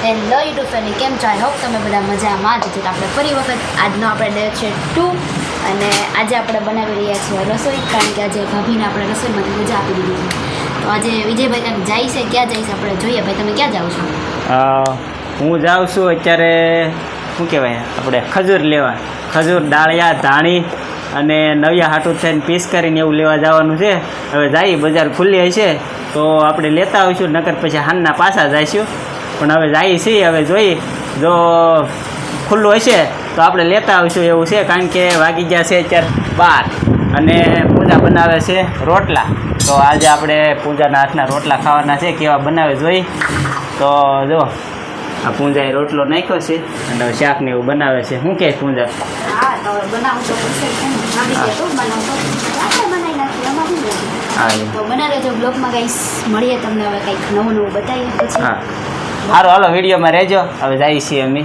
Hello YouTube family, કેમ છો? I hope તમે બધા મજામાં જ છો. તો આપણે ફરી વખત આજનો આપણે ડે છે 2 અને આજે આપણે બનાવી રહ્યા છીએ રસોઈ, કારણ કે આજે ભાભીને આપણે રસોઈમાંથી મજા આપી દીધી છે. તો આજે વિજયભાઈ કાંઈક જાય છે, ક્યાં જાય છે આપણે જોઈએ. ભાઈ તમે ક્યાં જાઓ છો? હું જાઉં છું અત્યારે શું કહેવાય આપણે ખજૂર લેવા. ખજૂર, ડાળિયા, ધાણી અને નવિયા હાટું થઈને પીસ કરીને એવું લેવા જવાનું છે. હવે જઈએ, બજાર ખુલ્લી હશે તો આપણે લેતા આવીશું, નકર પછી હાનના પાછા જઈશું. પણ હવે જઈએ છીએ, હવે જોઈએ જો ખુલ્લું હશે તો આપણે લેતા આવીશું એવું છે. કારણ કે વાગી ગયા છે અત્યારે 12 અને પૂજા બનાવે છે રોટલા. તો આજે આપણે પૂજાના હાથના રોટલા ખાવાના છે, કેવા બનાવે જોઈ. તો જો આ પૂંજાએ રોટલો નાખ્યો છે અને શાક ને એવું બનાવે છે. શું કહે પૂંજા? હા, તો બનાવું તો પડશે જ ને. ભાભી કે તો બનાવતો આપણે બનાવી નાખીએ, એમાં શું છે. હા, તો બનાવી લેજો બ્લોગમાં. ગાઈસ મળીએ તમને હવે કંઈક નવું નવું બતાવીએ પછી. હા, સારું, હાલો વિડીયોમાં રહેજો. હવે જઈએ છીએ અમે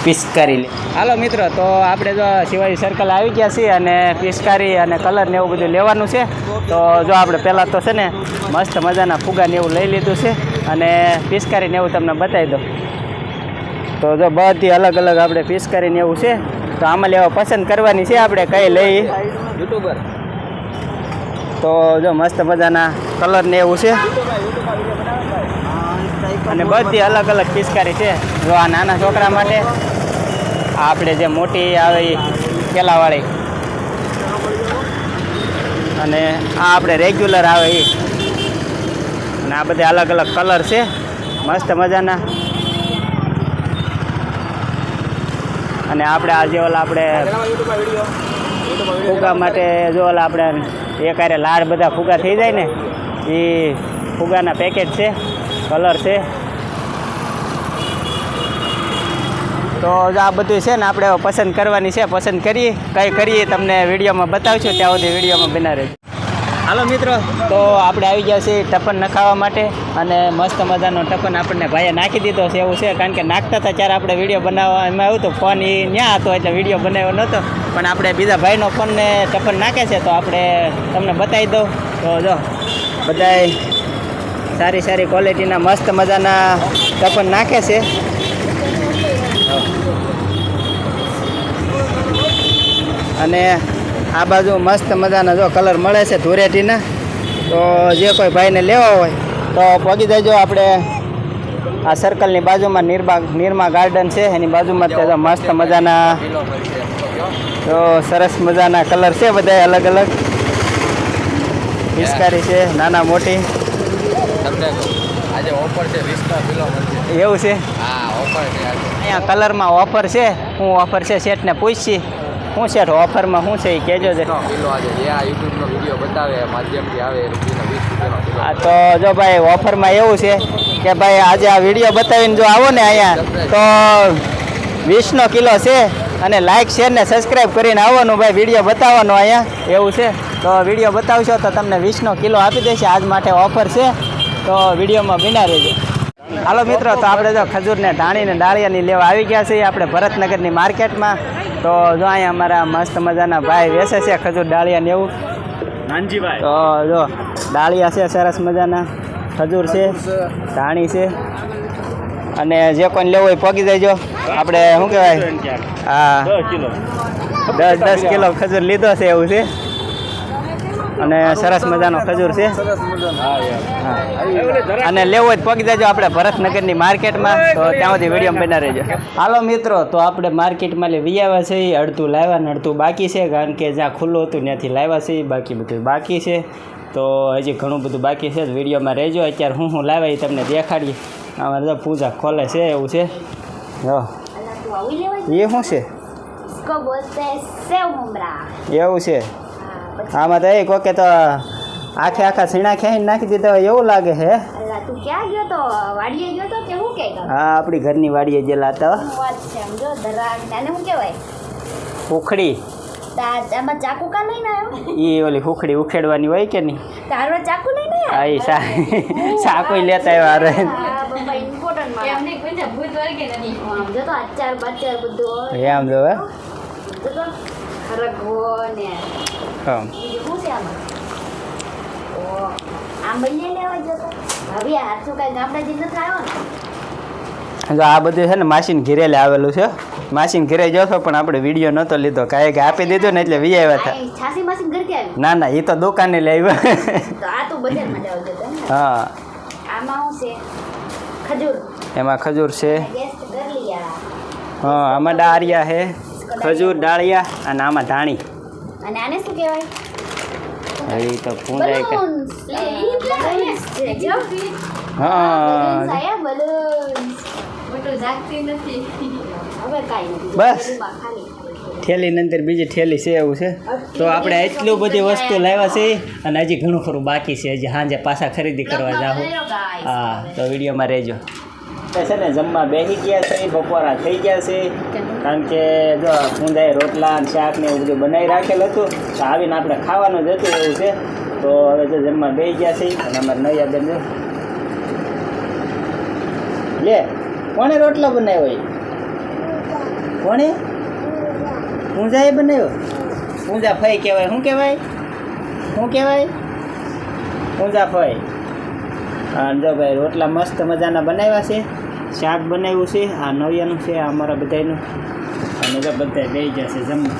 પિચકારી લે. હાલો મિત્રો, તો આપણે જો શિવાજી સર્કલ આવી ગયા છીએ અને પિચકારી અને કલર ને એવું બધું લેવાનું છે. તો જો આપણે પહેલાં તો છે ને મસ્ત મજાના ફુગા ને એવું લઈ લીધું છે અને પિચકારી ને એવું તમને બતાવી દો. તો જો બધી અલગ અલગ આપણે પિચકારી ને એવું છે. તો આમાં લેવા પસંદ કરવાની છે આપણે કઈ લઈ યુટ્યુબર. તો જો મસ્ત મજાના કલર ને એવું છે અને બધી અલગ અલગ પિચકારી છે. જો આ નાના છોકરા માટે, આ આપણે જે મોટી આવે એ પેલાવાળી, અને આ આપણે રેગ્યુલર આવે એ, અને આ બધા અલગ અલગ કલર છે મસ્ત મજાના. અને આપણે આ જે ઓલા આપણે ફુગા માટે જો ઓલા આપણે એક આરે લાડ બધા ફુગા થઈ જાય ને એ ફુગાના પેકેટ છે, કલર છે. તો આ બધું છે ને આપણે પસંદ કરવાની છે. પસંદ કરીએ કઈ કરીએ તમને વિડીયોમાં બતાવશું, ત્યાં સુધી વિડીયોમાં બના રહેજો. હાલો મિત્રો, તો આપણે આવી ગયા છીએ ટપન નખાવા માટે અને મસ્ત મજાનો ટપન આપણને ભાઈએ નાખી દીધો છે એવું છે. કારણ કે નાખતા હતા ત્યારે આપણે વિડીયો બનાવવા એમાં આવ્યું હતું, ફોન એ ન્યા હતો એટલે વિડીયો બનાવ્યો નહોતો. પણ આપણે બીજા ભાઈનો ફોનને ટપન નાખે છે તો આપણે તમને બતાવી દઉં. તો જો બધાય સારી સારી ક્વોલિટીના મસ્ત મજાના ટપન નાખે છે. અને આ બાજુ મસ્ત મજાના જો કલર મળે છે ધૂળેટીના. તો જે કોઈ ભાઈને લેવા હોય તો પહોંચી જજો. આપણે આ સર્કલની બાજુમાં નિરમા ગાર્ડન છે, એની બાજુમાં તો મસ્ત મજાના તો સરસ મજાના કલર છે, બધા અલગ અલગ પિચકારી છે, નાના મોટી. આજે ઓફર છે 20 કિલો મળશે. એવું છે? હા, ઓફર છે. અહીંયા કલરમાં ઓફર છે. શું ઓફર છે સેટને પૂછી? શું સેટ ઓફરમાં શું છે એ કહેજો છે. કિલો આજે જે આ યુટ્યુબનો વિડીયો બતાવે માધ્યમથી આવે રૂપિયાનો 20 કિલો. હા, તો જો ભાઈ ઓફરમાં એવું છે કે ભાઈ આજે આ વિડીયો બતાવીને જો આવો ને અહીંયા તો 20 કિલો છે અને લાઇક શેર ને સબસ્ક્રાઈબ કરીને આવવાનું ભાઈ, વિડીયો બતાવવાનો અહીંયા એવું છે. તો વિડીયો બતાવશો તો તમને 20 કિલો આપી દેશે. આજ માટે ઓફર છે, તો વિડીયોમાં બિના રહેજો. હાલો મિત્રો, તો આપણે જો ખજૂરને ધાણીને ડાળિયાની લેવા આવી ગયા છીએ આપણે ભરતનગરની માર્કેટમાં. તો જો અહીંયા અમારા મસ્ત મજાના ભાઈ વેચે છે ખજૂર ડાળિયા ને એવું. નાનજીભાઈ, તો જો ડાળિયા છે સરસ મજાના, ખજૂર છે, ધાણી છે. અને જે કોઈને લેવું હોય પગી દેજો. આપણે શું કહેવાય, હા 10 કિલો ખજૂર લીધો છે એવું છે. અને સરસ મજાનો ખજૂર છે. અને લેવો હોય પગી દેજો આપણે ભરતનગરની માર્કેટમાં. તો ત્યાં સુધી વિડીયો બના રહેજો. હાલો મિત્રો, તો આપણે માર્કેટમાં લઈ આવ્યા છે. અડધું લાવ્યા ને અડધું બાકી છે, કારણ કે જ્યાં ખુલ્લું હતું ત્યાંથી લાવ્યા છે. બાકી બધું બાકી છે, તો હજી ઘણું બધું બાકી છે. વિડીયોમાં રહેજો. અત્યારે હું લાવ્યા એ તમને દેખાડીએ. અમારે તો પૂજા ખોલે છે એવું છે. જો એ શું છે? એવું છે? આમાં તો એક વખત તો આખા સીણા ખેંચી નાખી દીધા હોય એવું લાગે છે. તું ક્યાં ગયો તો? વાડીએ ગયો તો કે હું કે? હા, આપણી ઘરની વાડીએ ગયેલા હતા. વાત છે, સમજો ધરાક ને શું કહેવાય, ઉખડી. આમાં ચાકુ કા લઈને આવ્યો? એ ઓલી ઉખડી ઉખેડવાની હોય કે નહીં? તારો ચાકુ લઈને આવ્યો? હા, એ ચાકુ લેતા આવ્યા રે. જો તો અચાર બચાર બધું એમ જો હે. હરગવો ને હા, બીજું શું છે આમાં? આમ બંને લેવા જતો ભાભી હાથું કઈ ગામડા જઈને નથી આવ્યો ને? જો આ બધું છે ને માસીને ઘેરે આવેલું છે. માસીને ઘેરે જશો પણ આપણે વિડીયો નહોતો લીધો કાંઈ કે આપી દીધું ને એટલે વી આવ્યા હતા. છાસી માસી ઘર કે આવી ના ના એ તો દુકાને લઈ આવ્યા. તો આ તો બજારમાં જાવ છે હા આમાં શું છે ખજૂર એમાં ખજૂર છે. ગેસ ગરલિયા હા આમાં ડાળિયા છે ખજૂર ડાળિયા અને આમાં ધાણી. અને આને શું કહેવાય એ તો પૂંજાય કે બલૂન્સ છે જો હા બલૂન્સ મોટું જાગતી નથી હવે કાંઈ નથી બસ. બધુંમાં ખાલી થેલીની અંદર બીજી થેલી છે એવું છે. તો આપણે એટલું બધી વસ્તુ લાવ્યા છે અને હજી ઘણું ખરું બાકી છે. હજી સાંજે પાછા ખરીદી કરવા જાઉં. હા તો વિડીયોમાં રહેજો. છે ને જમવા બેસી ગયા છે બપોરા થઈ ગયા છે કારણ કે જો ઊંધાઈ રોટલા અને શાક ને એવું બધું બનાવી રાખેલું હતું તો આવીને આપણે ખાવાનું જ હતું એવું છે. તો હવે જો જમવા બેસી ગયા છે અને અમારે નૈયા બેન જો લે કોણે રોટલો બનાવ્યો? કોણે? ઊંઝાએ બનાવ્યો? ઊંઝા ફઈ કહેવાય. શું કહેવાય? શું કહેવાય? ઊંઝા ફઈ. અને જો ભાઈ રોટલા મસ્ત મજાના બનાવ્યા છે. શાક બનાવ્યું છે. આ નવિયાનું છે આ અમારા બધાનું. અને જો બધા બેસી જશે જમવા.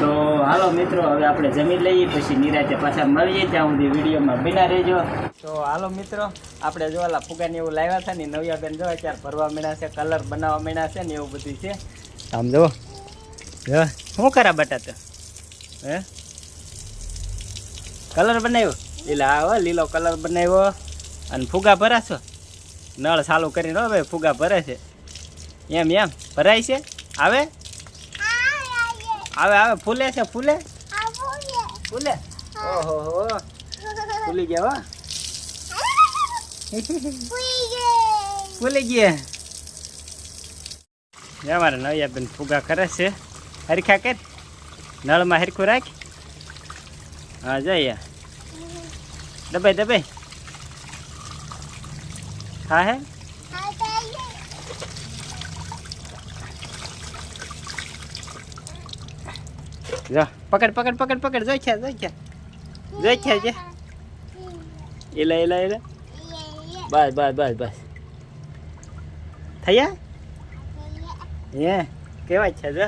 તો હાલો મિત્રો હવે આપણે જમી લઈએ પછી નિરાતે પાછા મળીએ. ત્યાં સુધી વિડીયોમાં બિના રહેજો. તો હાલો મિત્રો આપણે જો ઓલા ફુગાને એવું લાવ્યા છે ને નવિયા બેન જો અત્યારે ભરવા માંડ્યા છે કલર બનાવવા માંડ્યા છે ને એવું બધું છે. આમ જો શું કરા બટાટા હે કલર બનાવ્યો એટલે હા લીલો કલર બનાવ્યો અને ફુગા ભરાશો નળ ચાલુ કરીને હો ભાઈ ફુગા ભરે છે એમ ભરાય છે. આવે આવે આવે ફૂલે છે ફૂલે ફૂલે ઓહો હો ફૂલી ગયા હો ફૂલી ગયા. અમારે નવિયા બેન ફુગા કરે છે. હરખા કર નળમાં હરખું રાખ. હા જઈએ દબાઈ દબાઈ હા હે જો પકડ પકડ પકડ પકડ જોઈ છે જે એલા એલા એલા બસ બસ બસ બસ થયા હે કેવા છે જો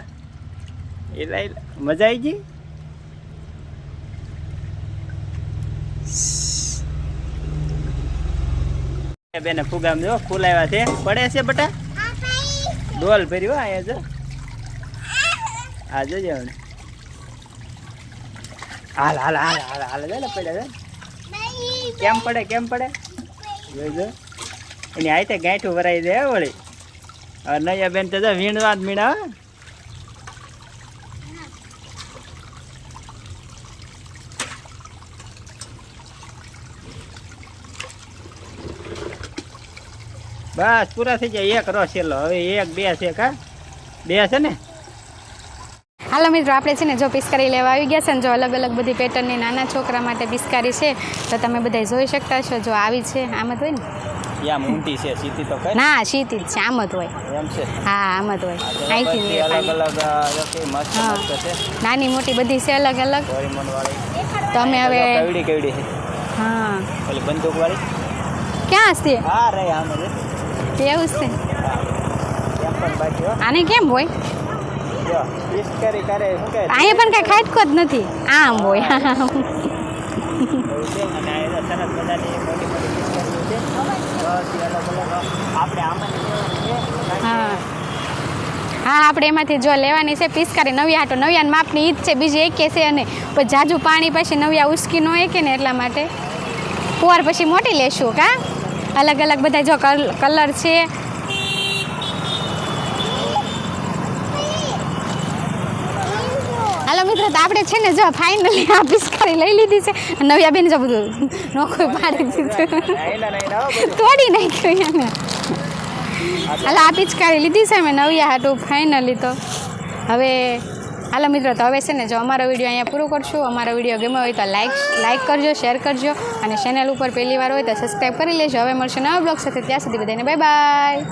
એલા એલા મજા આવી ગઈ. બેને ફુગામ જો ફૂલ આવ્યા છે પડે છે બટા ડોલ ભર્યો અહીંયા જો આ જોજો હવે હાલ હાલ હાલ હાલ હાલ ને પડે કેમ પડે જોજો એની આઈતે ગાંઠું ભરાઈ દે વળી. હવે નૈયા બેન તો જો વીણવા જ મીણા બસ પૂરા થઈ જાય. એક રો છેલ્લો હવે એક બે છે કા બે છે ને. હાલો મિત્રો આપણે છે ને જો પિસ્કારી લેવા આવી ગયા છે ને જો અલગ અલગ બધી પેટર્નની નાના છોકરા માટે પિસ્કારી છે તો તમે બધા જોઈ શકતા છો. જો આવી છે આમ જ હોય ને યા મોટી છે સીધી તો કઈ ના સીધી જ છે આમ જ હોય. એમ છે હા આમ જ હોય અહીંથી અલગ અલગ મસ્ત મસ્ત છે નાની મોટી બધી છે અલગ અલગ. ડોરેમોન વાળી તો અમે હવે કેવડી કેવડી છે હા ઓલી બંદૂક વાળી ક્યાં છે હા રે આમ જ એવું છે કેમ પણ બાકી હો આને કેમ હોય જો પિસ્કારી કરે શું કહે અહીંયા પણ કાંઈ ખાટકો જ નથી આમ હોય. એવું છે અને આ સરસ મજાની મોટી મોટી પિસ્કારીઓ છે. બસ એ અલગ અલગ આપણે આમાં હા હા આપણે એમાંથી જો લેવાની છે પિસ્કારી નવિયા હાટો નવિયાના માપની ઈજ છે બીજી એકે છે અને પછી જાજુ પાણી પછી નવિયા ઉસકી ન એકે ને એટલા માટે પોર પછી મોટી લેશું કા અલગ અલગ બધા જો કલર છે. હાલો મિત્રો તો આપણે છે ને જો ફાઇનલી આ પિસ્કારી લઈ લીધી છે. નવિયા બેન જો બધું નોખું પાડી દીધું તોડી નાખ્યું એને. હાલો આ પિચકારી લીધી છે મેં નવિયા હાટું ફાઇનલી. તો હવે હાલો મિત્રો તો હવે છે ને જો અમારો વિડીયો અહીંયા પૂરો કરશું. અમારો વિડીયો ગમ્યો હોય તો લાઈક કરજો શેર કરજો અને ચેનલ ઉપર પહેલી વાર હોય તો સબસ્ક્રાઈબ કરી લેજો. હવે મળશે નવા બ્લોગ સાથે ત્યાં સુધી બધાને બાય બાય.